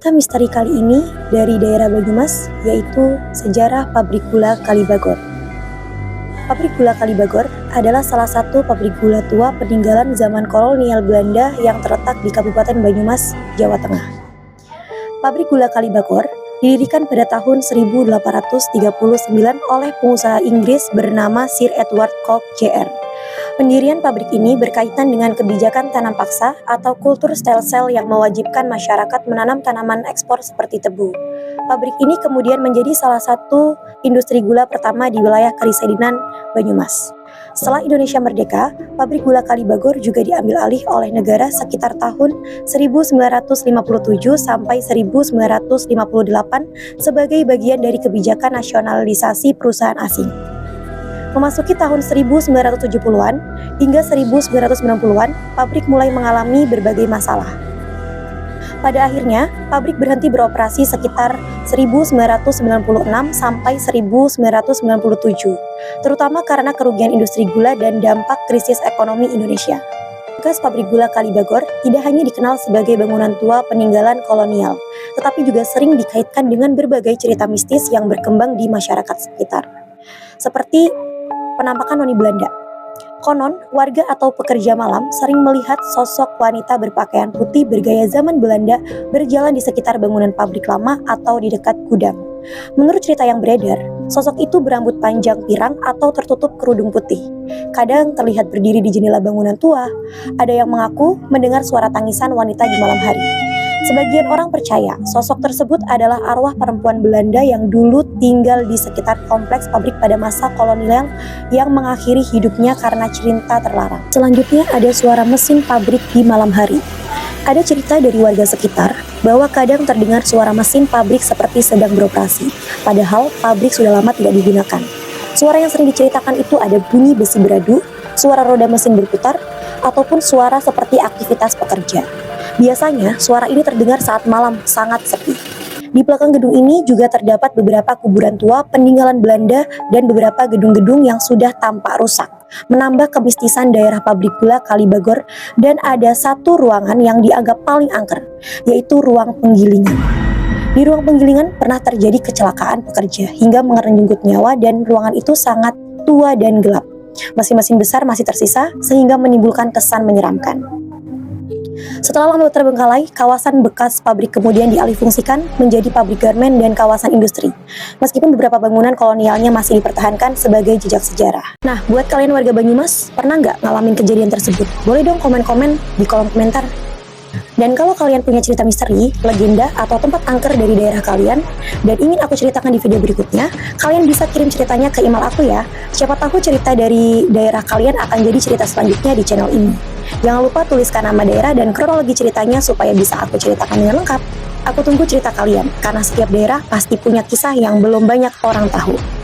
Cerita misteri kali ini dari daerah Banyumas, yaitu sejarah pabrik gula Kalibagor. Pabrik gula Kalibagor adalah salah satu pabrik gula tua peninggalan zaman kolonial Belanda yang terletak di Kabupaten Banyumas, Jawa Tengah. Pabrik gula Kalibagor didirikan pada tahun 1839 oleh pengusaha Inggris bernama Sir Edward Coke Jr. Pendirian pabrik ini berkaitan dengan kebijakan tanam paksa atau kultur stem cell yang mewajibkan masyarakat menanam tanaman ekspor seperti tebu. Pabrik ini kemudian menjadi salah satu industri gula pertama di wilayah Karisedinan, Banyumas. Setelah Indonesia merdeka, pabrik gula Kalibagor juga diambil alih oleh negara sekitar tahun 1957 sampai 1958 sebagai bagian dari kebijakan nasionalisasi perusahaan asing. Memasuki tahun 1970-an hingga 1990-an, pabrik mulai mengalami berbagai masalah. Pada akhirnya, pabrik berhenti beroperasi sekitar 1996 sampai 1997, terutama karena kerugian industri gula dan dampak krisis ekonomi Indonesia. Bekas pabrik gula Kalibagor tidak hanya dikenal sebagai bangunan tua peninggalan kolonial, tetapi juga sering dikaitkan dengan berbagai cerita mistis yang berkembang di masyarakat sekitar. Seperti penampakan noni Belanda. Konon, warga atau pekerja malam sering melihat sosok wanita berpakaian putih bergaya zaman Belanda berjalan di sekitar bangunan pabrik lama atau di dekat gudang. Menurut cerita yang beredar, sosok itu berambut panjang pirang atau tertutup kerudung putih. Kadang terlihat berdiri di jendela bangunan tua. Ada yang mengaku mendengar suara tangisan wanita di malam hari. Sebagian orang percaya sosok tersebut adalah arwah perempuan Belanda yang dulu tinggal di sekitar kompleks pabrik pada masa kolonial yang mengakhiri hidupnya karena cinta terlarang. Selanjutnya ada suara mesin pabrik di malam hari. Ada cerita dari warga sekitar bahwa kadang terdengar suara mesin pabrik seperti sedang beroperasi, padahal pabrik sudah lama tidak digunakan. Suara yang sering diceritakan itu ada bunyi besi beradu, suara roda mesin berputar, ataupun suara seperti aktivitas pekerja. Biasanya, suara ini terdengar saat malam sangat sepi. Di belakang gedung ini juga terdapat beberapa kuburan tua peninggalan Belanda dan beberapa gedung-gedung yang sudah tampak rusak, menambah kemistisan daerah pabrik gula Kalibagor. Dan ada satu ruangan yang dianggap paling angker, yaitu ruang penggilingan. Di ruang penggilingan pernah terjadi kecelakaan pekerja hingga mengerenggut nyawa dan ruangan itu sangat tua dan gelap. Mesin-mesin besar masih tersisa sehingga menimbulkan kesan menyeramkan. Setelah lama terbengkalai, kawasan bekas pabrik kemudian dialihfungsikan menjadi pabrik garmen dan kawasan industri. Meskipun beberapa bangunan kolonialnya masih dipertahankan sebagai jejak sejarah. Nah, buat kalian warga Banyumas, pernah nggak ngalamin kejadian tersebut? Boleh dong komen-komen di kolom komentar. Dan kalau kalian punya cerita misteri, legenda, atau tempat angker dari daerah kalian, dan ingin aku ceritakan di video berikutnya, kalian bisa kirim ceritanya ke email aku ya. Siapa tahu cerita dari daerah kalian akan jadi cerita selanjutnya di channel ini. Jangan lupa tuliskan nama daerah dan kronologi ceritanya supaya bisa aku ceritakan dengan lengkap. Aku tunggu cerita kalian, karena setiap daerah pasti punya kisah yang belum banyak orang tahu.